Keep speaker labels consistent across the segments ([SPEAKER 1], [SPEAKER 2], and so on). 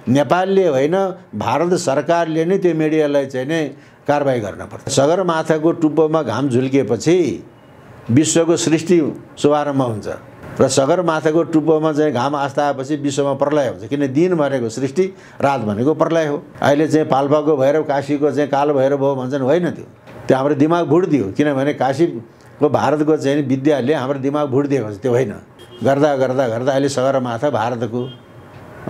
[SPEAKER 1] नेपालले होइन भारत सरकारले नै त्यो मिडियालाई चाहिँ नै कारबाही गर्नुपर्छ। सगरमाथाको टुप्पोमा घाम झुल्किएपछि विश्वको सृष्टि शुभारम्भ हुन्छ र सगरमाथाको टुप्पोमा चाहिँ घाम आस्था आएपछि विश्वमा प्रलय हुन्छ। किन दिन भनेको सृष्टि, रात भनेको प्रलय हो। अहिले चाहिँ पाल्पाको भैरव काशीको चाहिँ कालो भैरव भयो भन्छन्, होइन। त्यो हाम्रो दिमाग भुट्दियो, किनभने काशीको भारतको चाहिँ विद्याले हाम्रो दिमाग भुट्दिएको छ। त्यो होइन, गर्दा गर्दा गर्दा अहिले सगरमाथा भारतको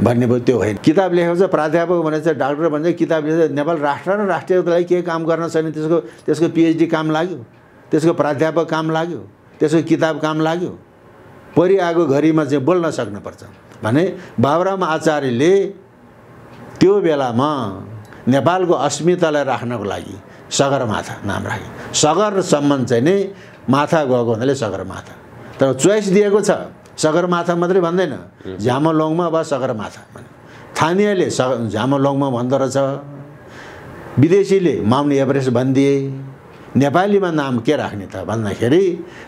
[SPEAKER 1] भन्ने भयो, त्यो होइन। किताब लेखेको छ प्राध्यापक भने चाहिँ डाक्टर भन्छ, किताब लेखेको नेपाल राष्ट्र र राष्ट्रियताको लागि के काम गर्न छैन, त्यसको पिएचडी काम लाग्यो, त्यसको प्राध्यापक काम लाग्यो, त्यसको किताब काम लाग्यो। परिआएको घरीमा चाहिँ बोल्न सक्नुपर्छ भने बाबुराम आचार्यले त्यो बेलामा नेपालको अस्मितालाई राख्नको लागि सगरमाथा नाम राखे। सगरसम्म चाहिँ नै माथा गएको हुनाले सगरमाथा। तर चोइस दिएको छ, सगरमाथा मात्रै भन्दैन, झामोलोङमा वा सगरमाथा भने। स्थानीयले झामोलोङमा भन्दो रहेछ, विदेशीले माउन्ट एभरेस्ट भनिदिए। नेपालीमा नाम के राख्ने त भन्दाखेरि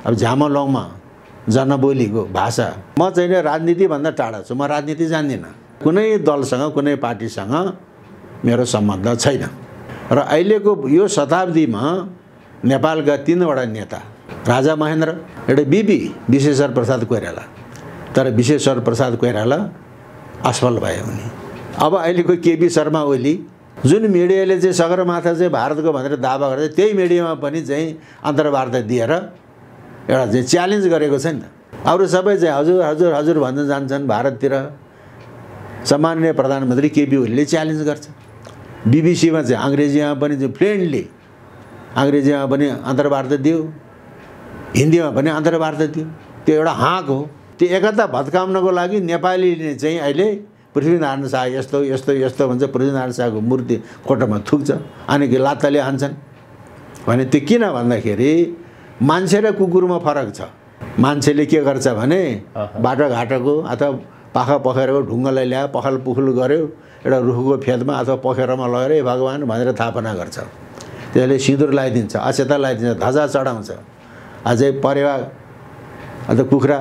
[SPEAKER 1] अब झामोलोङमा जनबोलीको भाषा। म चाहिँ राजनीतिभन्दा टाढा छु, म राजनीति जान्दिनँ, कुनै दलसँग कुनै पार्टीसँग मेरो सम्बन्ध छैन। र अहिलेको यो शताब्दीमा नेपालका 3वटा नेता, राजा महेन्द्र, एउटा बिपी विश्वेश्वर प्रसाद कोइराला, तर विश्वेश्वर प्रसाद कोइराला असफल भए उनी। अब अहिलेको केपी शर्मा ओली, जुन मिडियाले चाहिँ सगरमाथा चाहिँ भारतको भनेर दावा गर्दै, त्यही मिडियामा पनि चाहिँ अन्तर्वार्ता दिएर एउटा चाहिँ च्यालेन्ज गरेको छ नि त। अरू सबै चाहिँ हजुर हजुर हजुर भन्न जान्छन्। भारततिर सामान्य प्रधानमन्त्री केपी ओलीले च्यालेन्ज गर्छ। बिबिसीमा चाहिँ अङ्ग्रेजीमा पनि चाहिँ फ्लुएन्टली अङ्ग्रेजीमा पनि अन्तर्वार्ता दियो, हिन्दीमा पनि अन्तर्वार्ता दियो। त्यो एउटा हाँक हो। त्यो एकता भत्काउनको लागि नेपालीले चाहिँ अहिले पृथ्वीनारायण शाह यस्तो यस्तो यस्तो भन्छ, पृथ्वीनारायण शाहको मूर्ति कोटामा थुक्छ, अनि लात्ताले हान्छन् भने। त्यो किन भन्दाखेरि मान्छे र कुकुरमा फरक छ। मान्छेले के गर्छ भने बाटोघाटोको अथवा पाखा पखेराको ढुङ्गालाई ल्यायो, पखल पुखल गर्यो, एउटा रुखको फेदमा अथवा पखेरामा लगेर ए भगवान् भनेर थापना गर्छ। त्यसले सिन्दुर लगाइदिन्छ, अक्षता लगाइदिन्छ, ध्वजा चढाउँछ, अझै परेवा अथवा कुखुरा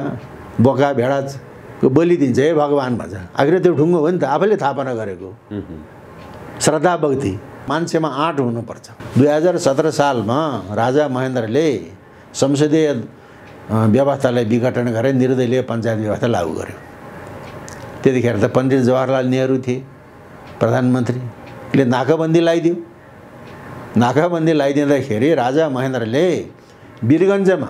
[SPEAKER 1] बोका भेडाको बलिदिन्छ, हे भगवान् भन्छ। आखिर त्यो ढुङ्गो हो नि त, आफैले थापना गरेको। श्रद्धा भक्ति मान्छेमा आँट हुनुपर्छ। 2017 सालमा राजा महेन्द्रले संसदीय व्यवस्थालाई विघटन गरेर निर्दलीय पञ्चायत व्यवस्था लागू गर्यो। त्यतिखेर त पण्डित जवाहरलाल नेहरू थिए प्रधानमन्त्रीले, नाकाबन्दी लगाइदियो। नाकाबन्दी लगाइदिँदाखेरि राजा महेन्द्रले वीरगन्जमा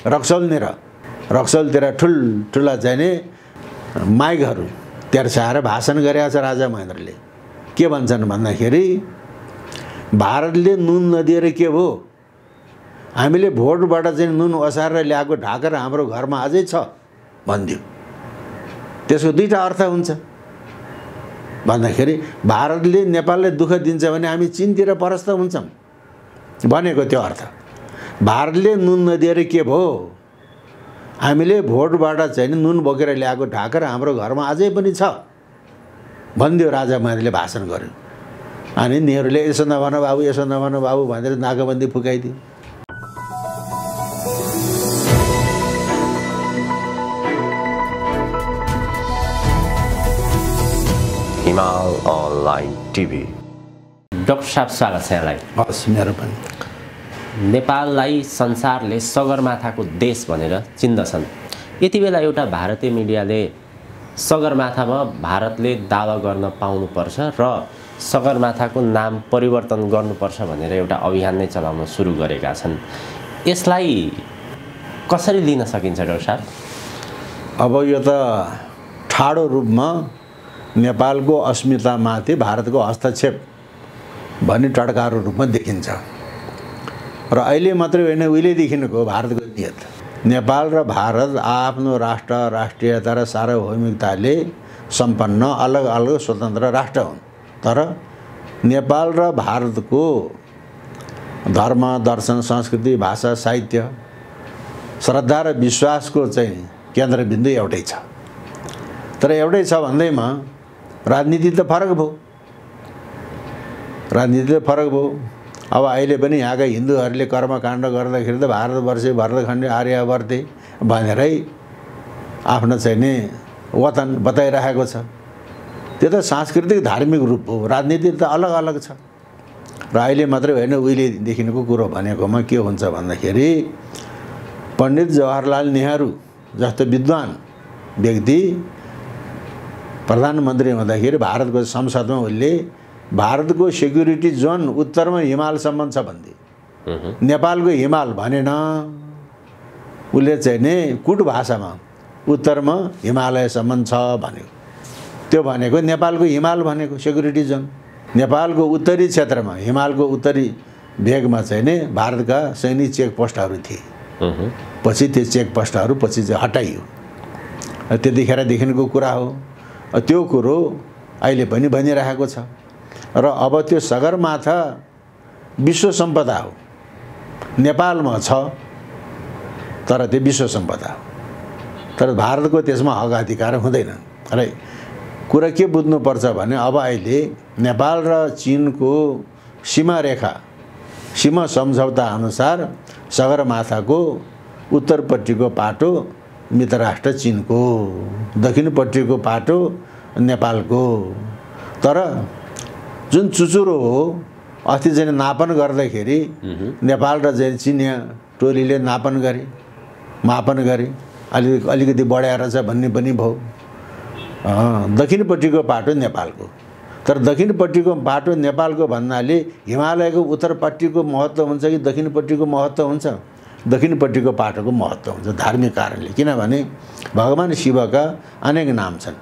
[SPEAKER 1] रक्सौलतिर ठुल्ठुला चाहिँ नि माइकहरू तेर्साएर भाषण गरेका छ राजा महेन्द्रले। के भन्छन् भन्दाखेरि भारतले नुन नदिएर के भयो, हामीले भोटबाट चाहिँ नुन ओसारेर ल्याएको ढाकेर हाम्रो घरमा अझै छ भनिदियो। त्यसको दुईटा अर्थ हुन्छ भन्दाखेरि भारतले नेपाललाई दुःख दिन्छ भने हामी चीनतिर परस्त हुन्छौँ भनेको त्यो अर्थ। भारतले नुन नदिएर के भयो, हामीले भोटबाट चाहिँ नुन बोकेर ल्याएको ढाकेर हाम्रो घरमा अझै पनि छ भनिदियो राजा महेन्द्रले भाषण गर्यो। अनि नेहरूले यसो नभन बाबु, यसो नभन बाबु भनेर नाकाबन्दी फुकाइदियो।
[SPEAKER 2] हिमाल अनलाइन टिभी।
[SPEAKER 3] डाक्टर साहब स्वागत छ यहाँलाई।
[SPEAKER 1] हस्, मेरो पनि।
[SPEAKER 3] नेपाललाई संसारले सगरमाथाको देश भनेर चिन्दछन्। यति बेला एउटा भारतीय मिडियाले सगरमाथामा भारतले दावा गर्न पाउनुपर्छ र सगरमाथाको नाम परिवर्तन गर्नुपर्छ भनेर एउटा अभियान नै चलाउन सुरु गरेका छन्। यसलाई कसरी लिन सकिन्छ डाक्टर साहब?
[SPEAKER 1] अब यो त ठाडो रूपमा नेपालको अस्मितामाथि भारतको हस्तक्षेप भन्ने टड्कारो रूपमा देखिन्छ। र अहिले मात्रै होइन, उहिलेदेखिको भारतको नियत। नेपाल र भारत आफ्नो राष्ट्र, राष्ट्रियता र सार्वभौमिकताले सम्पन्न अलग अलग स्वतन्त्र राष्ट्र हुन्। तर नेपाल र भारतको धर्म, दर्शन, संस्कृति, भाषा, साहित्य, श्रद्धा र विश्वासको चाहिँ केन्द्रबिन्दु एउटै छ। तर एउटै छ भन्दैमा राजनीति त फरक भयो। राजनीति त फरक भयो। अब अहिले पनि यहाँका हिन्दूहरूले कर्मकाण्ड गर्दाखेरि त भारतवर्ष भरतखण्डे आर्यावर्ते भनेरै आफ्नो चाहिँ नि वतन बताइरहेको छ। त्यो त सांस्कृतिक धार्मिक रूप हो, राजनीति त अलग अलग छ। र अहिले मात्रै होइन, उहिलेदेखिको कुरो भनेकोमा के हुन्छ भन्दाखेरि पण्डित जवाहरलाल नेहरू जस्तो विद्वान व्यक्ति प्रधानमन्त्री हुँदाखेरि भारतको संसदमा उसले भारतको सेक्युरिटी जोन उत्तरमा हिमालसम्म छ भन्थे। नेपालको हिमाल भनेन, उसले चाहिँ नि कुट भाषामा उत्तरमा हिमालयसम्म छ भन्यो। त्यो भनेको नेपालको हिमाल भनेको सेक्युरिटी जोन। नेपालको उत्तरी क्षेत्रमा हिमालको उत्तरी भेगमा चाहिँ नि भारतका सैनिक चेकपोस्टहरू थिए। पछि त्यो चेकपोस्टहरू पछि चाहिँ हटाइयो। त्यतिखेरदेखिको कुरा हो। त्यो कुरो अहिले पनि बनिरहेको छ। र अब त्यो सगरमाथा विश्व सम्पदा हो, नेपालमा छ तर त्यो विश्व सम्पदा हो, तर भारतको त्यसमा हक अधिकार हुँदैन। र कुरा के बुझ्नुपर्छ भने अब अहिले नेपाल र चीनको सीमा सम्झौता अनुसार सगरमाथाको उत्तरपट्टिको पाटो मित्र राष्ट्र चीनको, दक्षिणपट्टिको पाटो नेपालको। तर जुन चुचुरो हो, अस्ति चाहिँ नापन गर्दाखेरि नेपाल र चाहिँ चिनिया टोलीले मापन गरे अलिकति बढाएर छ भन्ने पनि भयो। दक्षिणपट्टिको पाटो नेपालको, तर दक्षिणपट्टिको पाटो नेपालको भन्नाले हिमालयको उत्तरपट्टिको महत्त्व हुन्छ कि दक्षिणपट्टिको महत्त्व हुन्छ? दक्षिणपट्टिको पाटोको महत्त्व हुन्छ धार्मिक कारणले। किनभने भगवान शिवका अनेक नाम छन्,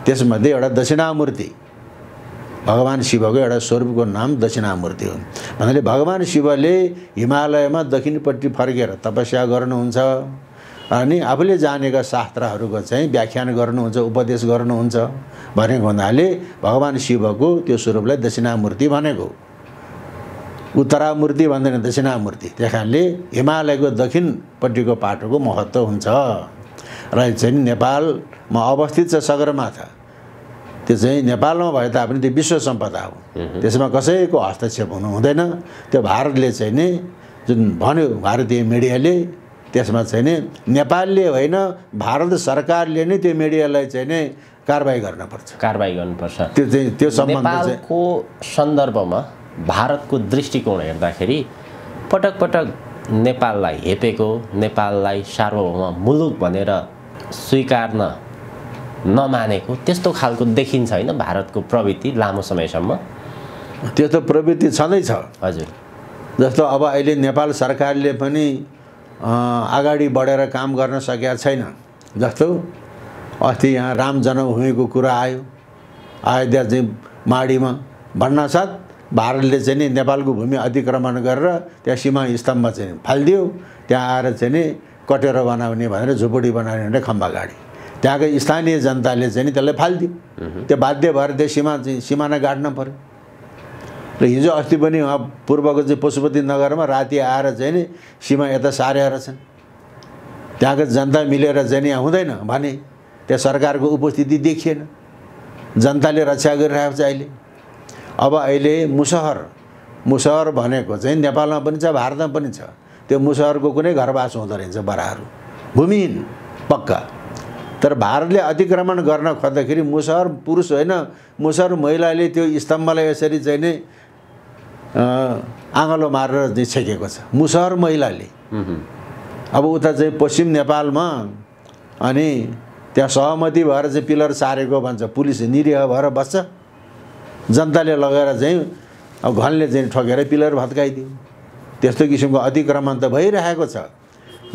[SPEAKER 1] त्यसमध्ये एउटा दक्षिणामूर्ति, भगवान शिवको एउटा स्वरूपको नाम दक्षिणामूर्ति हो। भन्नाले भगवान शिवले हिमालयमा दक्षिणपट्टि फर्केर तपस्या गर्नुहुन्छ अनि आफूले जानेका शास्त्रहरूको चाहिँ व्याख्यान गर्नुहुन्छ, उपदेश गर्नुहुन्छ भनेको हुनाले भगवान शिवको त्यो स्वरूपलाई दक्षिणामूर्ति भनेको। उत्तरामूर्ति भन्दैन, दक्षिणामूर्ति। त्यस कारणले हिमालयको दक्षिणपट्टिको पाटोको महत्त्व हुन्छ। र चाहिँ नेपालमा अवस्थित छ सगरमाथा, त्यो चाहिँ नेपालमा भए तापनि त्यो विश्व सम्पदा हो, त्यसमा कसैको हस्तक्षेप हुनु हुँदैन। त्यो भारतले चाहिँ नि जुन भन्यो भारतीय मिडियाले, त्यसमा चाहिँ नि नेपालले होइन भारत सरकारले नै त्यो मिडियालाई चाहिँ नि कारबाही गर्नुपर्छ। त्यो चाहिँ त्यो सम्बन्ध
[SPEAKER 3] नेपालको सन्दर्भमा भारतको दृष्टिकोण हेर्दाखेरि पटक पटक नेपाललाई हेपेको, नेपाललाई सार्वभौम मुलुक भनेर स्वीकार्न नमानेको त्यस्तो खालको देखिन्छ होइन भारतको प्रवृत्ति लामो समयसम्म?
[SPEAKER 1] त्यस्तो प्रवृत्ति छँदैछ।
[SPEAKER 3] हजुर।
[SPEAKER 1] जस्तो अब अहिले नेपाल सरकारले पनि अगाडि बढेर काम गर्न सकेका छैन। जस्तो अस्ति यहाँ राम जन्मभूमिको कुरा आयो त्यहाँ चाहिँ माडीमा भन्नासाथ भारतले चाहिँ नि नेपालको भूमि अतिक्रमण गरेर त्यहाँ सीमा स्तम्भ चाहिँ फालिदियो। त्यहाँ आएर चाहिँ नि कटेरो बनाउने भनेर झुपडी बनाउने भनेर खम्बा गाडी, त्यहाँको स्थानीय जनताले चाहिँ नि त्यसलाई फालिदियो। त्यो बाध्य भएर त्यो सिमाना गाड्न पर्यो। र हिजो अस्ति पनि उहाँ पूर्वको चाहिँ पशुपति नगरमा राति आएर चाहिँ नि सीमा यता सारेर छन्। त्यहाँको जनता मिलेर चाहिँ नि यहाँ हुँदैन भने त्यहाँ सरकारको उपस्थिति देखिएन, जनताले रक्षा गरिरहेको छ अहिले। अब अहिले मुसहर भनेको चाहिँ नेपालमा पनि छ, भारतमा पनि छ। त्यो मुसहरको कुनै घरवास हुँदो रहेछ, बराहरू भूमिहीन पक्का। तर भारतले अतिक्रमण गर्न खोज्दाखेरि मुसहर पुरुष होइन, मुसहर महिलाले त्यो स्तम्भलाई यसरी चाहिँ नि आँगलो मारेर चाहिँ छेकेको छ, मुसहर महिलाले। अब उता चाहिँ पश्चिम नेपालमा अनि त्यहाँ सहमति भएर चाहिँ पिलर सारेको भन्छ, पुलिस निरीह भएर बस्छ, जनताले लगेर चाहिँ अब घनले चाहिँ ठोकेर पिलर भत्काइदियो। त्यस्तो किसिमको अतिक्रमण त भइरहेको छ।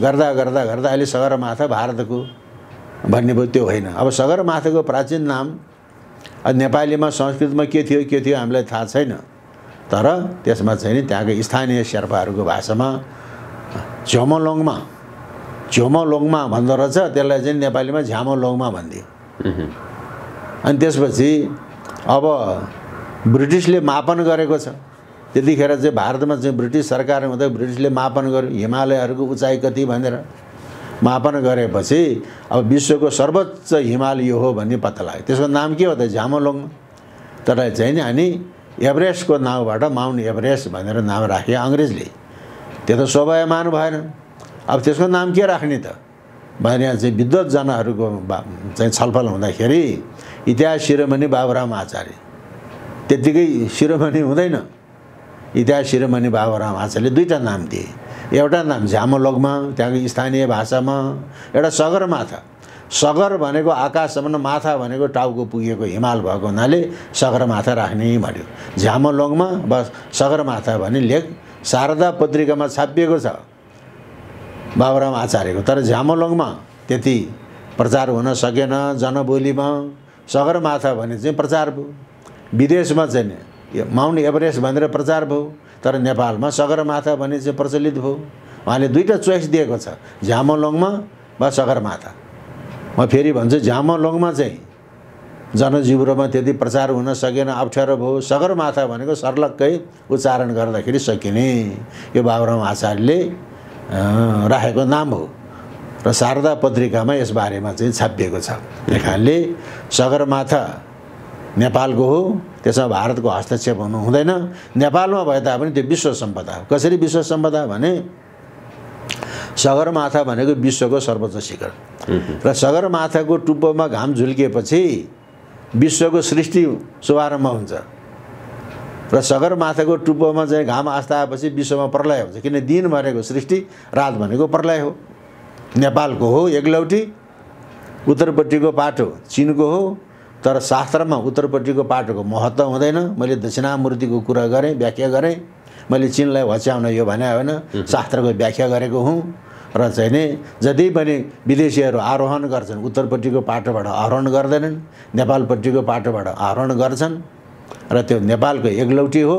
[SPEAKER 1] गर्दा गर्दा गर्दा अहिले सगरमाथा भारतको भन्ने भयो त्यो होइन। अब सगरमाथाको प्राचीन नाम नेपालीमा संस्कृतमा के थियो हामीलाई थाहा छैन, तर त्यसमा चाहिँ नि त्यहाँको स्थानीय शेर्पाहरूको भाषामा झ्योमोलोङमा भन्दो रहेछ, त्यसलाई चाहिँ नेपालीमा झ्यामोलोङमा भनिदियो। अनि त्यसपछि अब ब्रिटिसले मापन गरेको छ। त्यतिखेर चाहिँ भारतमा चाहिँ ब्रिटिस सरकार हुँदा ब्रिटिसले मापन गर्यो हिमालयहरूको उचाइ कति भनेर। मापन गरेपछि अब विश्वको सर्वोच्च हिमाल यो हो भन्ने पत्ता लाग्यो। त्यसको नाम के हो त? झ्यामोलोङ। तर चाहिँ नि अनि एभरेस्टको नाउँबाट माउन्ट एभरेस्ट भनेर नाम राखे अङ्ग्रेजले। त्यो त शोभायमान भएन। अब त्यसको नाम के राख्ने त? भने चाहिँ विद्वतजनहरूको चाहिँ छलफल हुँदाखेरि इतिहास शिरोमणि बाबुराम आचार्य त्यत्तिकै शिरोमणि हुँदैन। इतिहास शिरोमणि बाबुराम आचार्यले दुईवटा नाम दिए। एउटा नाम झ्यामोलोगमा त्यहाँको स्थानीय भाषामा, एउटा सगरमाथा। सगर भनेको आकाशसम्म, माथा भनेको टाउको पुगेको हिमाल भएको हुनाले सगरमाथा राख्ने भन्यो। झ्यामोलोगमा वा सगरमाथा भन्ने लेख शारदा पत्रिकामा छापिएको छ बाबुराम आचार्यको। तर झ्यामोलोगमा त्यति प्रचार हुन सकेन जनबोलीमा। सगरमाथा भने चाहिँ प्रचार भयो। विदेशमा चाहिँ माउन्ट एभरेस्ट भनेर प्रचार भयो, तर नेपालमा सगरमाथा भन्ने चाहिँ प्रचलित भयो। उहाँले दुईवटा चोइस दिएको छ, झ्यामोलोगमा वा सगरमाथा। म फेरि भन्छु, झ्यामोलोगमा चाहिँ जनजीवनमा त्यति प्रचार हुन सकेन, अप्ठ्यारो भयो। सगरमाथा भनेको सर्लक्कै उच्चारण गर्दाखेरि सकिने, यो बाबुराम आचार्यले राखेको नाम हो र शारदा पत्रिकामा यसबारेमा चाहिँ छापिएको छ लेखाले। सगरमाथा नेपालको हो, त्यसमा भारतको हस्तक्षेप हुनु हुँदैन। नेपालमा भए तापनि त्यो विश्व सम्पदा हो। कसरी विश्व सम्पदा भने सगरमाथा भनेको विश्वको सर्वोच्च शिखर र सगरमाथाको टुप्पोमा घाम झुल्किएपछि विश्वको सृष्टि शुभारम्भ हुन्छ र सगरमाथाको टुप्पोमा चाहिँ घाम आस्ताएपछि विश्वमा प्रलय हुन्छ। किन दिन भनेको सृष्टि, रात भनेको प्रलय हो। नेपालको हो एकलौटी, उत्तरपट्टिको पाटो चिनको हो, तर शास्त्रमा उत्तरपट्टिको पाटोको महत्त्व हुँदैन। मैले दक्षिणामूर्तिको कुरा गरेँ, व्याख्या गरेँ। मैले चिनलाई होच्याउन यो भने होइन, शास्त्रको व्याख्या गरेको हुँ। र चाहिँ नि जति पनि विदेशीहरू आरोहण गर्छन् उत्तरपट्टिको पाटोबाट आरोहण गर्दैनन्, नेपालपट्टिको पाटोबाट आरोहण गर्छन् र त्यो नेपालको एकलौटी हो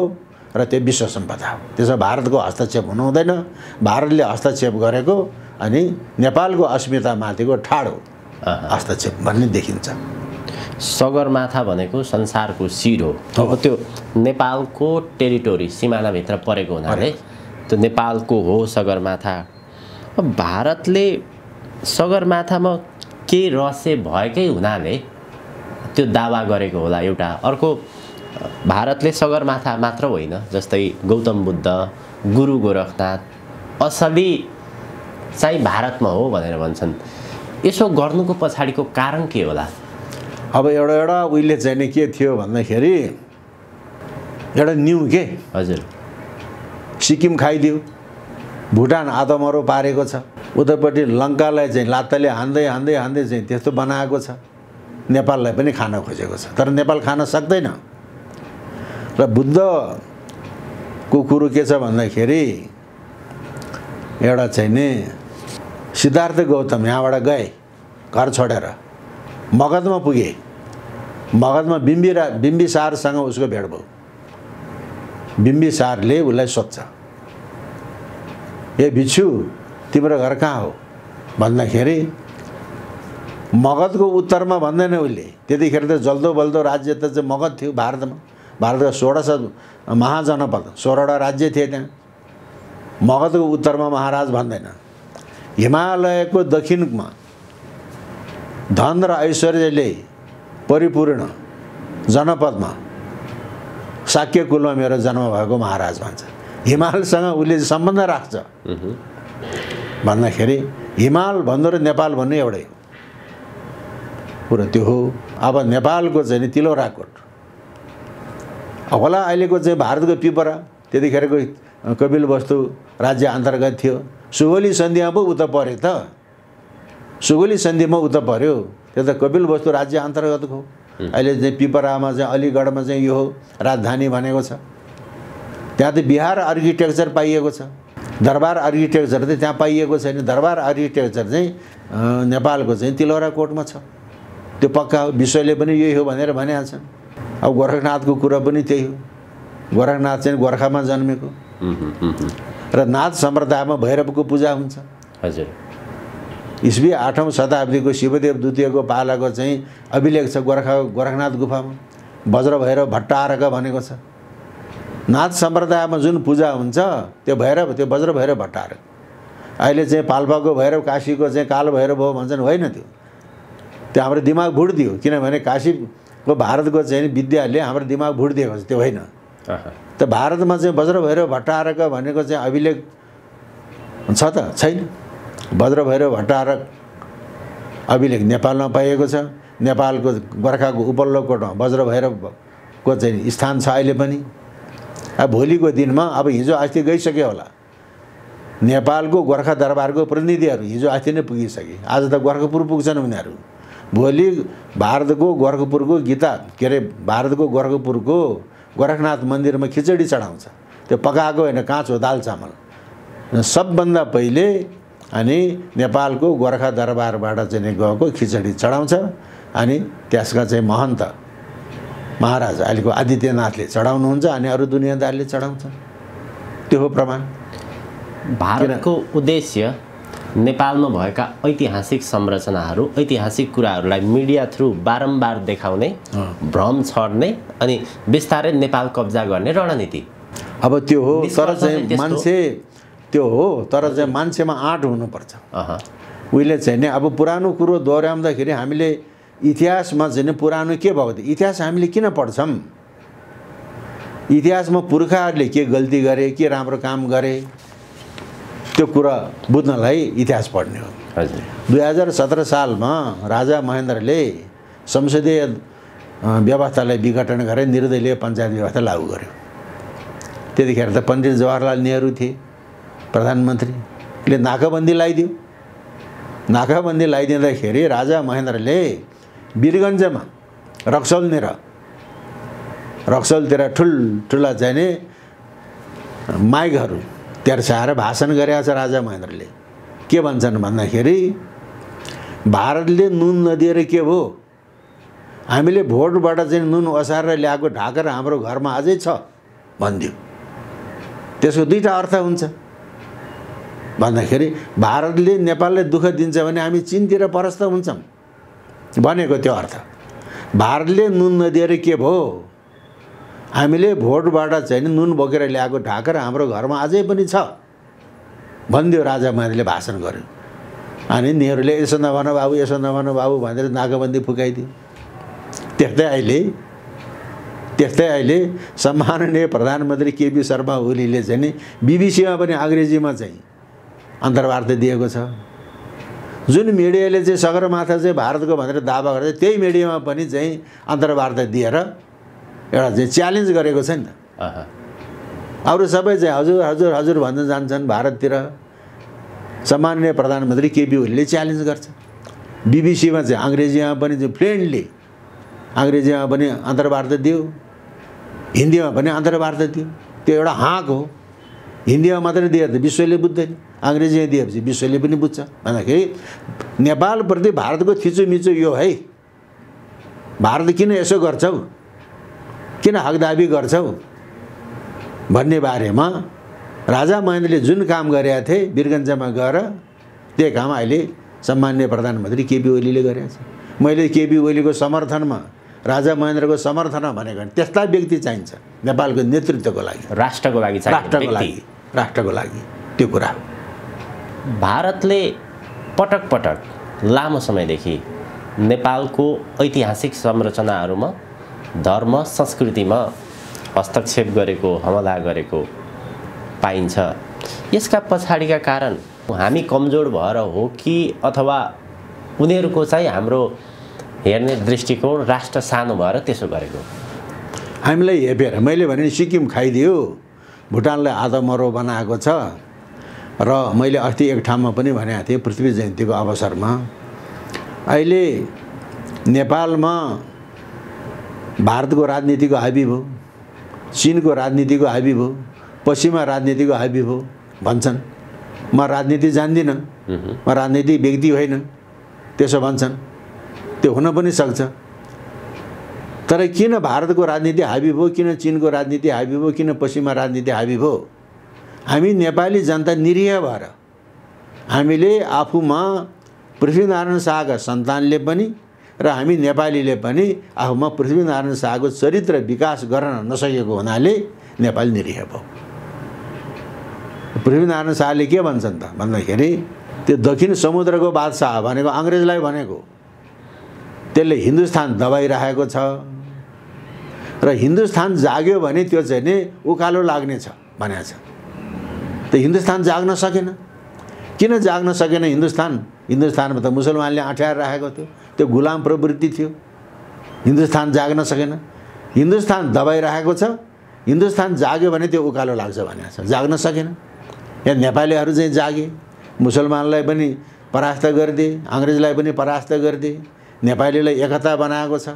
[SPEAKER 1] र त्यो विश्व सम्पदा हो। त्यसमा भारतको हस्तक्षेप हुनु हुँदैन। भारतले हस्तक्षेप गरेको अनि नेपालको अस्मितामाथिको ठाडो हस्तक्षेप भन्ने देखिन्छ।
[SPEAKER 3] सगरमाथा भनेको संसारको शिर हो। अब त्यो नेपालको टेरिटोरी सिमानाभित्र परेको हुनाले त्यो नेपालको हो सगरमाथा। अब भारतले सगरमाथामा केही रहस्य भएकै हुनाले त्यो दावा गरेको होला एउटा। अर्को, भारतले सगरमाथा मात्र होइन, जस्तै गौतम बुद्ध, गुरु गोरखनाथ असली चाहिँ भारतमा हो भनेर भन्छन्। यसो गर्नुको पछाडिको कारण के होला?
[SPEAKER 1] अब एउटा उहिले चाहिँ नि के थियो भन्दाखेरि एउटा न्यू के
[SPEAKER 3] हजुर
[SPEAKER 1] सिक्किम खाइदियो, भुटान आदमरो पारेको छ, उतापट्टि लङ्कालाई चाहिँ लात्ताले हान्दै हान्दै हान्दै चाहिँ त्यस्तो बनाएको छ। नेपाललाई पनि खान खोजेको छ, तर नेपाल खान सक्दैन। र बुद्धको कुरो के छ भन्दाखेरि एउटा चाहिँ नि सिद्धार्थ गौतम यहाँबाट गए घर छोडेर, मगधमा पुगे। मगधमा बिम्बिसारसँग उसको भेट भयो। बिम्बिसारले उसलाई सोध्छ, ए भिक्षु तिम्रो घर कहाँ हो भन्दाखेरि मगधको उत्तरमा भन्दैन उसले। त्यतिखेर त जल्दो बल्दो राज्य त चाहिँ मगध थियो भारतमा। भारतका 16 महाजनपद 16वटा राज्य थिए त्यहाँ। मगधको उत्तरमा महाराज भन्दैन। हिमालयको दक्षिणमा धन र ऐश्वर्यले परिपूर्ण जनपदमा शाक्य कुलमा मेरो जन्म भएको महाराज भन्छ। हिमालसँग उसले सम्बन्ध राख्छ भन्दाखेरि हिमाल भन्नु र नेपाल भन्नु एउटै हो कुरा त्यो हो। अब नेपालको चाहिँ नि तिलौराकोट होला, अहिलेको चाहिँ भारतको पिपरा, त्यतिखेरको कपिलवस्तु राज्य अन्तर्गत थियो। सुगौली सन्धिमा पो उता पऱ्यो त, सुगौली सन्धिमा उता पऱ्यो, त्यो त कपिलवस्तु राज्य अन्तर्गतको हो। अहिले चाहिँ पिपरामा चाहिँ अलिगढमा चाहिँ यो हो राजधानी भनेको छ। त्यहाँ त बिहार आर्किटेक्चर पाइएको छ, दरबार आर्किटेक्चर चाहिँ त्यहाँ पाइएको छैन। दरबार आर्किटेक्चर चाहिँ नेपालको चाहिँ तिलौराकोटमा छ। त्यो पक्का हो, विश्वले पनि यही हो भनेर भनिहाल्छन्। अब गोरखनाथको कुरा पनि त्यही हो। गोरखनाथ चाहिँ गोर्खामा जन्मेको र नाथ सम्प्रदायमा भैरवको पूजा हुन्छ।
[SPEAKER 3] हजुर,
[SPEAKER 1] इस्वी 8औं शताब्दीको शिवदेव द्वितीयको पालाको चाहिँ अभिलेख छ गोरखनाथ गुफामा। वज्र भैरव भट्टारक भनेको छ। नाथ सम्प्रदायमा जुन पूजा हुन्छ त्यो भैरव, त्यो वज्र भैरव भट्टारक। अहिले चाहिँ पाल्पाको भैरव, काशीको चाहिँ काल भैरव हो भन्छन्, होइन। त्यो हाम्रो दिमाग भुट्दियो, किनभने काशीको भारतको चाहिँ विद्याले हाम्रो दिमाग भुट्दिएको छ, त्यो होइन। त भारतमा चाहिँ वज्र भैरव भट्टारक भनेको चाहिँ अभिलेख छ त छैन। वज्र भैरव भट्टारक अभिलेख नेपालमा पाइएको छ। नेपालको गोर्खाको उपल्लोकोटमा वज्र भैरवको चाहिँ स्थान छ अहिले पनि। अब भोलिको दिनमा अब हिजो अस्ति गइसक्यो होला नेपालको गोर्खा दरबारको प्रतिनिधिहरू, हिजो अस्ति नै पुगिसके, आज त गोरखपुर पुग्छन् उनीहरू। भोलि भारतको गोरखपुरको भारतको गोरखपुरको गोरखनाथ मन्दिरमा खिचडी चढाउँछ। त्यो पकाएको होइन, काँचो दाल चामल सबभन्दा पहिले। अनि नेपालको गोर्खा दरबारबाट चाहिँ गएको खिचडी चढाउँछ। अनि त्यसका चाहिँ महन्त महाराज अहिलेको आदित्यनाथले चढाउनुहुन्छ अनि अरू दुनियादारले चढाउँछ। त्यो हो प्रमाण।
[SPEAKER 3] भारतको उद्देश्य नेपालमा भएका ऐतिहासिक संरचनाहरू, ऐतिहासिक कुराहरूलाई मिडिया थ्रु बारम्बार देखाउने, भ्रम छर्ने अनि बिस्तारै नेपाल कब्जा गर्ने रणनीति।
[SPEAKER 1] अब त्यो हो, तर चाहिँ मान्छे त्यो हो, तर चाहिँ मान्छेमा आँट हुनुपर्छ। उहिले चाहिँ नि अब पुरानो कुरो दोहोऱ्याउँदाखेरि हामीले इतिहासमा चाहिँ पुरानो के भएको थियो, इतिहास हामीले किन पढ्छौँ? इतिहासमा पुर्खाहरूले के गल्ती गरे, के राम्रो काम गरे, त्यो कुरा बुझ्नलाई इतिहास पढ्ने हो। 2017 सालमा राजा महेन्द्रले संसदीय व्यवस्थालाई विघटन गरेर निर्दलीय पञ्चायत व्यवस्था लागू गर्यो। त्यतिखेर त पण्डित जवाहरलाल नेहरू थिए प्रधानमन्त्रीले नाकाबन्दी लगाइदियो। नाकाबन्दी लगाइदिँदाखेरि राजा महेन्द्रले वीरगञ्जमा रक्सौलतिर ठुल्ठुला चाहिने माइकहरू तेर्साएर भाषण गरेका छ राजा महेन्द्रले। के भन्छन् भन्दाखेरि भारतले नुन नदिएर के भयो, हामीले भोटबाट चाहिँ नुन ओसारेर ल्याएको ढाकेर हाम्रो घरमा अझै छ भनिदियो। त्यसको दुईटा अर्थ हुन्छ भन्दाखेरि भारतले नेपाललाई दुःख दिन्छ भने हामी चीनतिर परस्त हुन्छौँ भनेको त्यो अर्थ। भारतले नुन नदिएर के भयो, हामीले भोटबाट चाहिँ नुन बोकेर ल्याएको ढाकेर हाम्रो घरमा अझै पनि छ भनिदियो राजा महेन्द्रले भाषण गर्यो। अनि नेहरूले यसो नभन बाबु, यसो नभन बाबु भनेर नाकाबन्दी फुकाइदियो। त्यस्तै अहिले सम्माननीय प्रधानमन्त्री केपी शर्मा ओलीले चाहिँ नि बीबीसीमा पनि अङ्ग्रेजीमा चाहिँ अन्तर्वार्ता दिएको छ। जुन मिडियाले चाहिँ सगरमाथा चाहिँ भारतको भनेर दावा गर्छ, त्यही मिडियामा पनि चाहिँ अन्तर्वार्ता दिएर एउटा चाहिँ च्यालेन्ज गरेको छ नि त। अरू सबै चाहिँ हजुर हजुर हजुर भन्न जान्छन् भारततिर। सम्माननीय प्रधानमन्त्री केपी ओलीले च्यालेन्ज गर्छ। बीबीसीमा चाहिँ अङ्ग्रेजीमा पनि चाहिँ फ्लुएन्टली अङ्ग्रेजीमा पनि अन्तर्वार्ता दियो, हिन्दीमा पनि अन्तर्वार्ता दियो। त्यो एउटा हाँक हो। हिन्दीमा मात्रै दिए त विश्वले बुझ्दैन, अङ्ग्रेजीमा दिएपछि विश्वले पनि बुझ्छ। भन्दाखेरि नेपालप्रति भारतको थिचोमिचो यो है, भारत किन यसो गर्छौ, किन हकदाबी गर्छौ भन्ने बारेमा राजा महेन्द्रले जुन काम गरेका थिए वीरगञ्जमा गएर, त्यो काम अहिले सम्माननीय प्रधानमन्त्री केपी ओलीले गरेका छ। मैले केपी ओलीको समर्थनमा, राजा महेन्द्रको समर्थनमा भनेको त्यस्ता व्यक्ति चाहिन्छ नेपालको नेतृत्वको लागि,
[SPEAKER 3] राष्ट्रको लागि
[SPEAKER 1] त्यो कुरा।
[SPEAKER 3] भारतले पटक पटक लामो समयदेखि नेपालको ऐतिहासिक संरचनाहरूमा, धर्म संस्कृतिमा हस्तक्षेप गरेको, हमला गरेको पाइन्छ। यसका पछाडिका कारण हामी कमजोर भएर हो कि अथवा उनीहरूको चाहिँ हाम्रो हेर्ने दृष्टिकोण राष्ट्र सानो भएर त्यसो गरेको?
[SPEAKER 1] हामीलाई हेपेर मैले भने सिक्किम खाइदियो, भुटानलाई आधा मरो बनाएको छ। र मैले अस्ति एक ठाउँमा पनि भनेको थिएँ पृथ्वी जयन्तीको अवसरमा, अहिले नेपालमा भारतको राजनीतिको हाबी भयो, चीनको राजनीतिको हाबी भयो, पश्चिमा राजनीतिको हाबी भयो भन्छन्। म राजनीति जान्दिनँ, म राजनीतिक व्यक्ति होइन त्यसो भन्छन्। त्यो हुन पनि सक्छ। तर किन भारतको राजनीति हाबी भयो, किन चीनको राजनीति हाबी भयो, किन पश्चिमा राजनीति हाबी भयो? हामी नेपाली जनता निरीह भएर, हामीले आफूमा पृथ्वीनारायण शाहका सन्तानले पनि र हामी नेपालीले पनि आफूमा पृथ्वीनारायण शाहको चरित्र विकास गर्न नसकेको हुनाले नेपाल निरीह भयो। पृथ्वीनारायण शाहले के भन्छन् त भन्दाखेरि, त्यो दक्षिण समुद्रको बादशाह भनेको अङ्ग्रेजलाई भनेको, त्यसले हिन्दुस्तान दबाइरहेको छ र हिन्दुस्तान जाग्यो भने त्यो चाहिँ नि उकालो लाग्नेछ भनेको छ। त हिन्दुस्तान जाग्न सकेन। किन जाग्न सकेन हिन्दुस्तान हिन्दुस्तानमा त मुसलमानले अँठ्याएर राखेको थियो, त्यो गुलाम प्रवृत्ति थियो। हिन्दुस्तान जाग्न सकेन। हिन्दुस्तान दबाइराखेको छ, हिन्दुस्तान जाग्यो भने त्यो उकालो लाग्छ भनेको छ, जाग्न सकेन। यहाँ नेपालीहरू चाहिँ जागे, मुसलमानलाई पनि परास्त गरिदिए, अङ्ग्रेजलाई पनि परास्त गरिदिए, नेपालीलाई एकता बनाएको छ।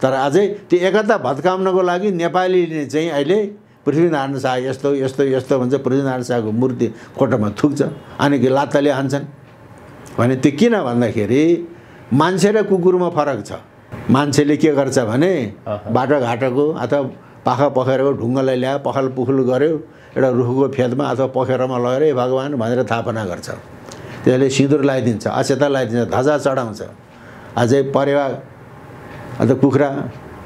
[SPEAKER 1] तर अझै त्यो एकता भत्काउनको लागि नेपालीले चाहिँ अहिले पृथ्वीनारायण शाह यस्तो यस्तो यस्तो भन्छ, पृथ्वीनारायण शाहको मूर्ति कोटोमा थुक्छ, अनि कि लात्ताले हान्छन् भने त्यो किन भन्दाखेरि मान्छे र कुकुरमा फरक छ। मान्छेले के गर्छ भने बाटोघाटोको अथवा पाखा पखेरको ढुङ्गालाई ल्यायो, पखल पुखल गर्यो, एउटा रुखको फेदमा अथवा पखेरमा लगेर हे भगवान् भनेर थापना गर्छ। त्यसले सिँदुर लगाइदिन्छ, अक्षता लगाइदिन्छ, ध्वजा चढाउँछ। अझै परेवा अथवा कुखुरा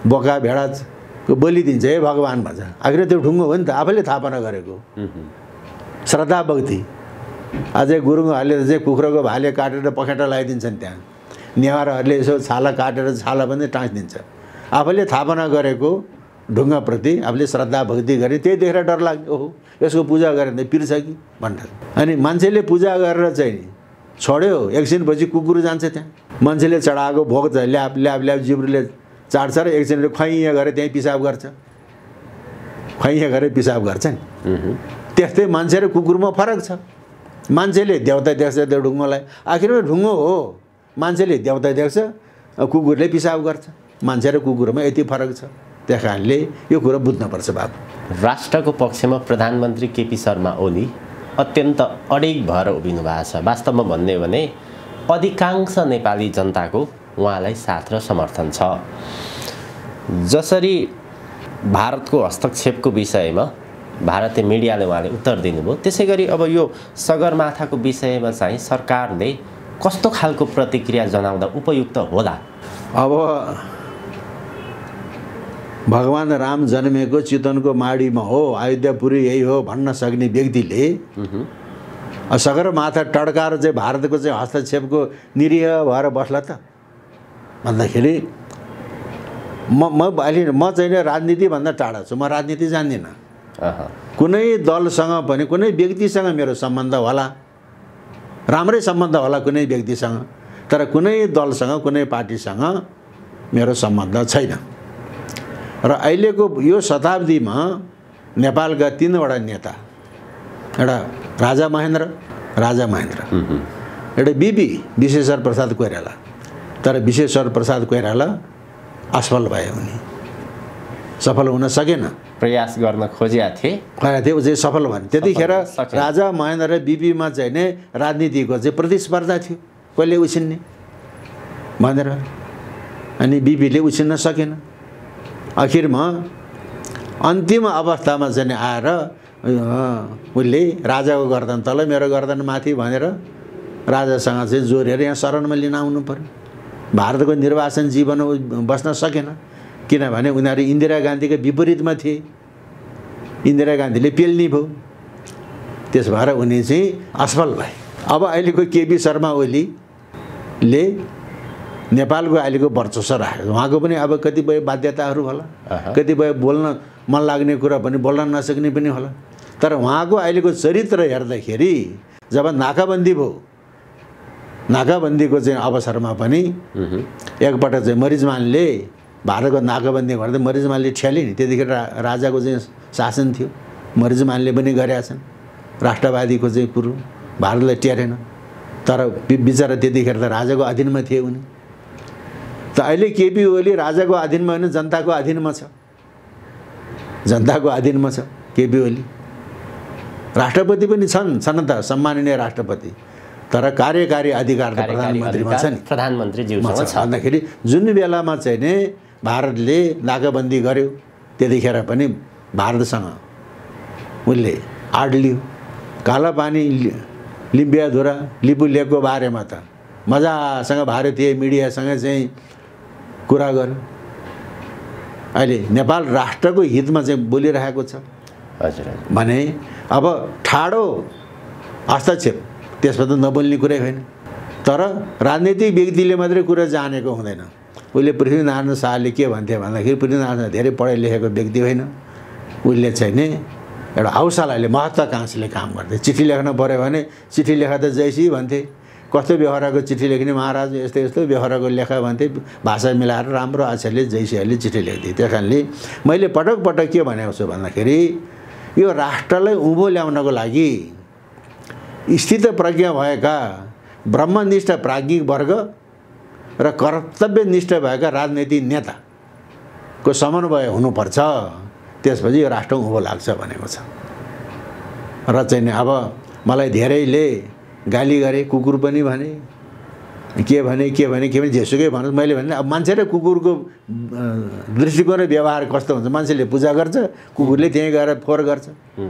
[SPEAKER 1] बोका भेडाको बलि दिन्छ, हे भगवान् भन्छ। आखिर त्यो ढुङ्गो हो नि त, आफैले थापना गरेको श्रद्धा भक्ति। अझै गुरुङहरूले चाहिँ कुखुराको भाले काटेर पखेटा लगाइदिन्छन्, त्यहाँ नेवारहरूले यसो छाला काटेर छाला पनि टाँसिदिन्छ। आफैले थापना गरेको ढुङ्गाप्रति आफूले श्रद्धा भक्ति गरे, त्यही देखेर डर लाग्यो, ओहो यसको पूजा गरेर त पिर्छ कि भनेर। अनि मान्छेले पूजा गरेर चाहिँ छोड्यो, एकछिनपछि कुकुर जान्छ त्यहाँ, मान्छेले चढाएको भोग चाहिँ ल्याप ल्याप ल्याप जिब्रोले चाड्छ र एकछिनले खुइया गरेर त्यहीँ पिसाब गर्छ, खुइया गरेर पिसाब गर्छ नि। त्यस्तै मान्छे र कुकुरमा फरक छ। मान्छेले देवता देख्छ त्यो ढुङ्गोलाई, आखिरमा ढुङ्गो हो, मान्छेले देवता देख्छ, कुकुरले पिसाब गर्छ। मान्छे र कुकुरमा यति फरक छ। त्यस कारणले यो कुरो बुझ्नुपर्छ बाबु।
[SPEAKER 3] राष्ट्रको पक्षमा प्रधानमन्त्री केपी शर्मा ओली अत्यन्त अडिग भएर उभिनु भएको छ। वास्तवमा भन्ने हो भने अधिकांश नेपाली जनताको उहाँलाई साथ र समर्थन छ। जसरी भारतको हस्तक्षेपको विषयमा भारतीय मिडियाले उहाँले उत्तर दिनुभयो, त्यसै गरी अब यो सगरमाथाको विषयमा चाहिँ सरकारले कस्तो खालको प्रतिक्रिया जनाउँदा उपयुक्त होला?
[SPEAKER 1] अब भगवान् राम जन्मेको चितवनको माडीमा हो, अयोध्यापुरी यही हो भन्न सक्ने व्यक्तिले सगरमाथा टड्काएर चाहिँ भारतको चाहिँ हस्तक्षेपको निरीह भएर बस्ला त भन्दाखेरि म चाहिँ राजनीतिभन्दा टाढा छु। म राजनीति जान्दिनँ। कुनै दलसँग पनि कुनै व्यक्तिसँग मेरो सम्बन्ध होला, राम्रै सम्बन्ध होला कुनै व्यक्तिसँग, तर कुनै दलसँग कुनै पार्टीसँग मेरो सम्बन्ध छैन। र अहिलेको यो शताब्दीमा नेपालका 3वटा नेता, एउटा राजा महेन्द्र, एउटा बिपी विश्वेश्वर प्रसाद कोइराला। तर विश्वेश्वर प्रसाद कोइराला असफल भए, उनी सफल हुन सकेन।
[SPEAKER 3] प्रयास गर्न खोजेका थिए,
[SPEAKER 1] ऊ चाहिँ सफल भने। त्यतिखेर राजा महेन्द्र र बिपीमा चाहिँ नै राजनीतिको चाहिँ प्रतिस्पर्धा थियो, कहिले उछिन्ने भनेर। अनि बिपीले उछिन्न सकेन। आखिरमा अन्तिम अवस्थामा चाहिँ आएर उसले राजाको गर्दन तल मेरो गर्दन माथि भनेर राजासँग चाहिँ जोडेर यहाँ शरणमा लिन आउनु पर्यो। भारतको निर्वाचन जीवन बस्न सकेन, किनभने उनीहरू इन्दिरा गान्धीको विपरीतमा थिए। इन्दिरा गान्धीले पेल्नी भयो, त्यस भएर उनी चाहिँ असफल भए। अब अहिलेको केपी शर्मा ओलीले नेपालको अहिलेको वर्चस्व राखेको, उहाँको पनि अब कतिपय बाध्यताहरू होला, कतिपय बोल्न मन लाग्ने कुरा पनि बोल्न नसक्ने पनि होला। तर उहाँको अहिलेको चरित्र हेर्दाखेरि जब नाकाबन्दी भयो, नाकाबन्दीको चाहिँ अवसरमा पनि एकपल्ट चाहिँ मरिजमानले भारतको नाकाबन्दी गर्दा मरिजमानले ठ्याले नि। त्यतिखेर राजाको चाहिँ शासन थियो, मरिजमानले पनि गरेका छन्। राष्ट्रवादीको चाहिँ कुरो भारतलाई ट्यारेन, तर बिचरा त्यतिखेर त राजाको अधीनमा थिए उनी। त अहिले केपी ओली राजाको अधीनमा होइन, जनताको अधीनमा छ। जनताको अधीनमा छ केपी ओली। राष्ट्रपति पनि छन् त, सम्माननीय राष्ट्रपति, तर कार्यकारी अधिकार त प्रधानमन्त्रीमा छ नि,
[SPEAKER 3] प्रधानमन्त्रीज्यूसँग छ।
[SPEAKER 1] भन्दाखेरि जुन बेलामा चाहिँ नि भारतले नाकाबन्दी गर्यो, त्यतिखेर पनि भारतसँग उसले आड लियो। कालापानी, लिम्बियाधुरा, लिपु लेकको बारेमा त मजासँग भारतीय मिडियासँग चाहिँ कुरा गर्यो। अहिले नेपाल राष्ट्रको हितमा चाहिँ बोलिरहेको छ।
[SPEAKER 3] हजुर
[SPEAKER 1] भने अब ठाडो हस्तक्षेप त्यसमा त नबोल्ने कुरै होइन। तर राजनीतिक व्यक्तिले मात्रै कुरा जानेको हुँदैन। उसले पृथ्वीनारायण शाहले के भन्थे भन्दाखेरि पृथ्वीनारायण शाह धेरै पढे लेखेको व्यक्ति होइन। उसले चाहिँ नि एउटा हौसलाले महत्त्वाकांक्षाले काम गर्थे। चिठी लेख्न पऱ्यो भने चिठी लेखा त जैसी भन्थे, कस्तो व्यवहारको चिठी लेख्ने महाराज यस्तो यस्तो व्यवहारको लेखा भन्थे भाषा मिलाएर राम्रो आचार्यले जैसियाले चिठी लेख्थे। त्यस कारणले मैले पटक पटक के भनेको छु भन्दाखेरि यो राष्ट्रलाई उँभो ल्याउनको लागि स्थित प्रज्ञा भएका ब्रह्मनिष्ठ प्राज्ञिक वर्ग र कर्तव्यनिष्ठ भएका राजनैतिक नेताको समन्वय हुनुपर्छ, त्यसपछि यो राष्ट्र उँभो लाग्छ भनेको छ। र चाहिँ अब मलाई धेरैले गाली गरे, कुकुर पनि भने, के भने जेसुकै भन्नु। मैले भने अब मान्छे र कुकुरको दृष्टिकोण र व्यवहार कस्तो हुन्छ, मान्छेले पूजा गर्छ, कुकुरले त्यहीँ गएर फोहोर गर्छ,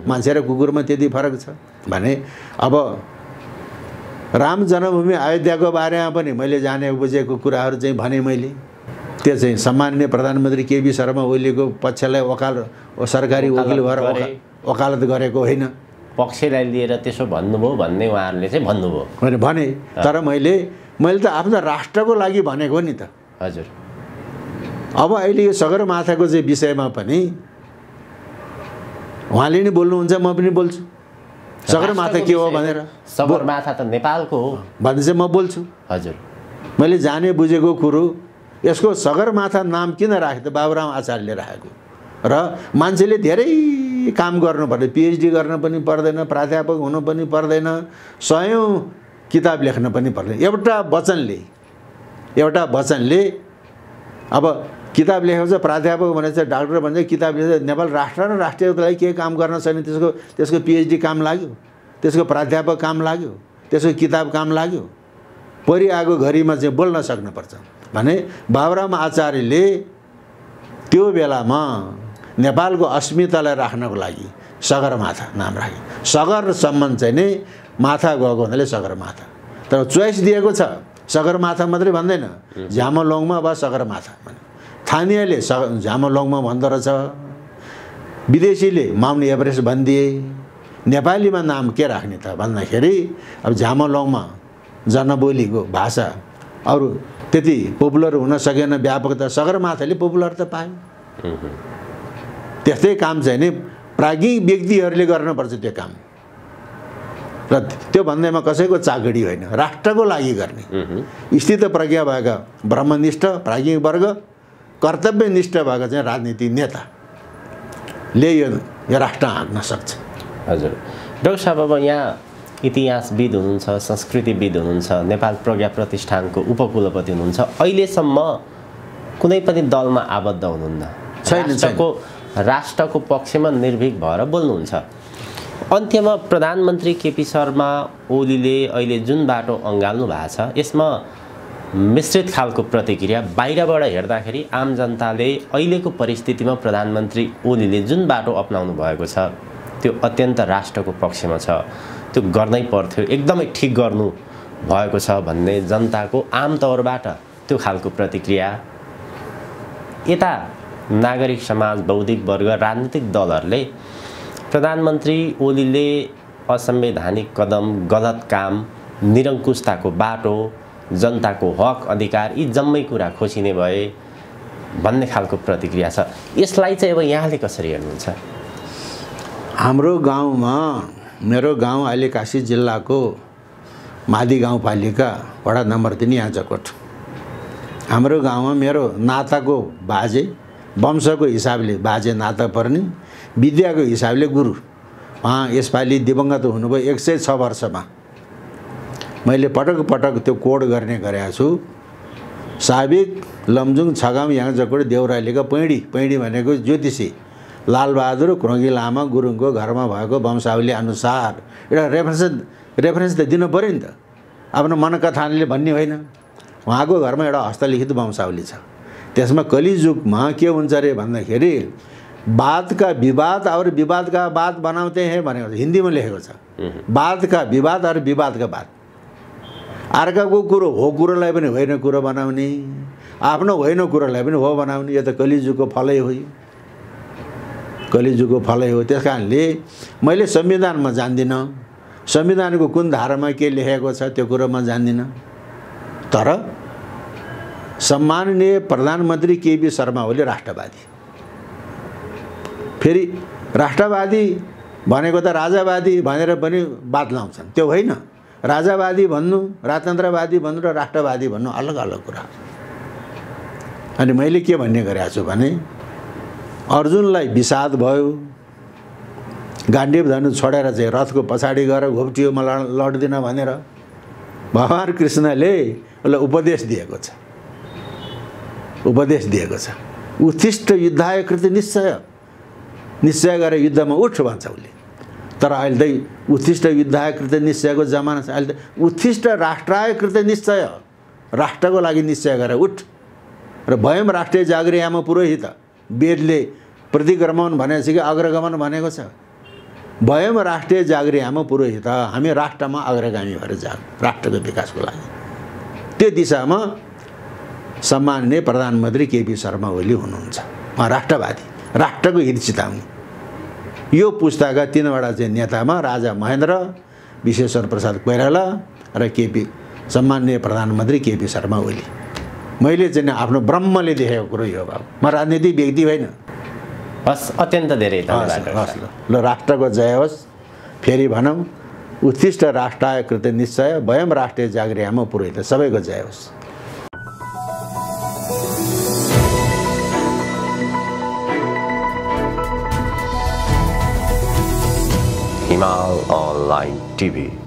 [SPEAKER 1] मान्छे र कुकुरमा त्यति फरक छ भने। अब राम जन्मभूमि अयोध्याको बारेमा पनि मैले जाने बुझेको कुराहरू चाहिँ भने मैले। त्यो चाहिँ सम्माननीय प्रधानमन्त्री केपी शर्मा ओलीको पक्षलाई सरकारी वकिल भएर वकालत गरेको होइन,
[SPEAKER 3] पक्षलाई लिएर त्यसो भन्नुभयो भन्ने उहाँहरूले चाहिँ भन्नुभयो
[SPEAKER 1] मैले भने। तर मैले त आफ्नो राष्ट्रको लागि भनेको नि त।
[SPEAKER 3] हजुर।
[SPEAKER 1] अब अहिले यो सगरमाथाको चाहिँ विषयमा पनि उहाँले नि बोल्नुहुन्छ, म पनि बोल्छु। सगरमाथा के हो भनेर,
[SPEAKER 3] सगरमाथा त नेपालको हो
[SPEAKER 1] भने चाहिँ म बोल्छु।
[SPEAKER 3] हजुर।
[SPEAKER 1] मैले जाने बुझेको कुरो, यसको सगरमाथा नाम किन राखेको त बाबुराम आचार्यले राखेको। र मान्छेले धेरै काम गर्नुपर्छ, पिएचडी गर्न पनि पर्दैन, प्राध्यापक हुनु पनि पर्दैन, सयौँ किताब लेख्न पनि पर्दैन। एउटा वचनले अब किताब लेखेको छ प्राध्यापक भनेको छ, डाक्टर भन्छ, किताब लेखेको नेपाल राष्ट्र र राष्ट्रियताको लागि केही काम गर्न छैन, त्यसको पिएचडी काम लाग्यो, त्यसको प्राध्यापक काम लाग्यो, त्यसको किताब काम लाग्यो। परिआएको घडीमा चाहिँ बोल्न सक्नुपर्छ भने बाबुराम आचार्यले त्यो बेलामा नेपालको अस्मितालाई राख्नको लागि सगरमाथा नाम राखे। सगरसम्म चाहिँ नै माथा गएको हुनाले सगरमाथा। तर चोइस दिएको छ, सगरमाथा मात्रै भन्दैन, झामोलोङमा वा सगरमाथा भने। स्थानीयले झामोलोङमा भन्दो रहेछ, विदेशीले माउन्ट एभरेस्ट भनिदिए। नेपालीमा नाम के राख्ने त भन्दाखेरि अब झामोलोङमा जनबोलीको भाषा अरू त्यति पपुलर हुन सकेन, व्यापकता। सगरमाथाले पपुलर त पायो। त्यस्तै काम चाहिँ नि प्राज्ञिक व्यक्तिहरूले गर्नुपर्छ त्यो काम। र त्यो भन्दैमा कसैको चाकडी होइन, राष्ट्रको लागि गर्ने स्थित प्रज्ञा भएका ब्रह्मनिष्ठ प्राज्ञिक वर्ग, कर्तव्यनिष्ठ भएका चाहिँ राजनीतिक नेताले यो राष्ट्र हाँक्न सक्छ।
[SPEAKER 3] हजुर। डाक्टर साहब, अब यहाँ इतिहासविद हुनुहुन्छ, संस्कृतिविद हुनुहुन्छ, नेपाल प्रज्ञा प्रतिष्ठानको उपकुलपति हुनुहुन्छ, अहिलेसम्म कुनै पनि दलमा आबद्ध हुनुहुन्न, राष्ट्रको पक्षमा निर्भीक भएर बोल्नुहुन्छ। अन्त्यमा प्रधानमन्त्री केपी शर्मा ओलीले अहिले जुन बाटो अँगाल्नु भएको छ, यसमा मिश्रित खालको प्रतिक्रिया बाहिरबाट हेर्दाखेरि आम जनताले अहिलेको परिस्थितिमा प्रधानमन्त्री ओलीले जुन बाटो अपनाउनु भएको छ त्यो अत्यन्त राष्ट्रको पक्षमा छ, त्यो गर्नै पर्थ्यो, एकदमै ठिक गर्नु भएको छ भन्ने जनताको आम तौरबाट त्यो खालको प्रतिक्रिया। यता नागरिक समाज, बौद्धिक वर्ग, राजनीतिक दलहरूले प्रधानमन्त्री ओलीले असंवैधानिक कदम, गलत काम, निरङ्कुशताको बाटो, जनताको हक अधिकार यी जम्मै कुरा खोसिने भए भन्ने खालको प्रतिक्रिया छ। यसलाई चाहिँ अब यहाँले कसरी हेर्नुहुन्छ?
[SPEAKER 1] हाम्रो गाउँमा, मेरो गाउँ अहिले काशी जिल्लाको मादी गाउँपालिका वडा नम्बर 3 याजकोट। हाम्रो गाउँमा मेरो नाताको बाजे, वंशको हिसाबले बाजे नाता पर्ने, विद्याको हिसाबले गुरु, उहाँ यसपालि दिवंगत हुनुभयो 106 वर्षमा। मैले पटक पटक त्यो कोड गर्ने गरेको छु। साबिक लमजुङ छगाम याङजकोट देउरालीका पैडी भनेको ज्योतिषी लालबहादुर क्रोङ्गी लामा गुरुङको घरमा भएको वंशावली अनुसार एउटा रेफरेन्स त दिनु पऱ्यो नि त। आफ्नो मनकथाले भन्ने होइन, उहाँको घरमा एउटा हस्तलिखित वंशावली छ। त्यसमा कलिजुगमा के हुन्छ अरे भन्दाखेरि बात का विवाद और विवाद का बात बनाते हैं भनेको हिन्दीमा लेखेको छ। बात का विवाद और विवाद का बात, अर्काको कुरो हो कुरोलाई पनि होइन कुरो बनाउने, आफ्नो होइन कुरोलाई पनि हो बनाउने, यो त कलिजुगको फलै हो, कलिजुगको फलै हो। त्यस कारणले मैले संविधानमा जान्दिनँ, संविधानको कुन धारामा के लेखेको छ त्यो कुरो म जान्दिनँ। तर सम्माननीय प्रधानमन्त्री केपी शर्मा ओली राष्ट्रवादी, फेरि राष्ट्रवादी भनेको त राजावादी भनेर पनि बात लाउँछन्, त्यो होइन। राजावादी भन्नु, राजतन्त्रवादी भन्नु र राष्ट्रवादी भन्नु अलग अलग कुरा। अनि मैले के भन्ने गरेको छु भने अर्जुनलाई विषाद भयो, गाण्डीव धनु छोडेर चाहिँ रथको पछाडि गएर घोप्टियोमा लड्दिन भनेर भगवान कृष्णले उसलाई उपदेश दिएको छ। उत्तिष्ठ युद्धाय कृते निश्चय गरेर युद्धमा उठ भन्छ उसले। तर अहिले चाहिँ उत्तिष्ठ युद्धाय कृते निश्चयको जमाना छ। अहिले त उत्तिष्ठ राष्ट्राय कृते निश्चय, राष्ट्रको लागि निश्चय गरेर उठ। र वयम राष्ट्रिय जागृयाम पुरोहित, वेदले प्रतिक्रमण भनेको छ कि अग्रगमन भनेको छ। वयम राष्ट्रिय जागृयाम पुरोहित, हामी राष्ट्रमा अग्रगामी भएर जाऊ राष्ट्रको विकासको लागि। त्यो दिशामा सम्माननीय प्रधानमन्त्री केपी शर्मा ओली हुनुहुन्छ। उहाँ राष्ट्रवादी, राष्ट्रको हित चिताउने। यो पुस्ताका तीनवटा चाहिँ नेतामा राजा महेन्द्र, विश्वेश्वर प्रसाद कोइराला र सम्माननीय प्रधानमन्त्री केपी शर्मा ओली। मैले चाहिँ आफ्नो ब्रह्मले देखेको कुरो यो बाबु, म राजनीतिक व्यक्ति होइन।
[SPEAKER 3] हस्, अत्यन्त धेरै धन्यवाद।
[SPEAKER 1] ल, राष्ट्रको जय होस्। फेरि भनौँ, उत्तिष्ठ राष्ट्राय कृते निश्चय, वयम राष्ट्रिय जागृयाम पुरोहित। सबैको जय होस्।
[SPEAKER 2] Himal Online TV.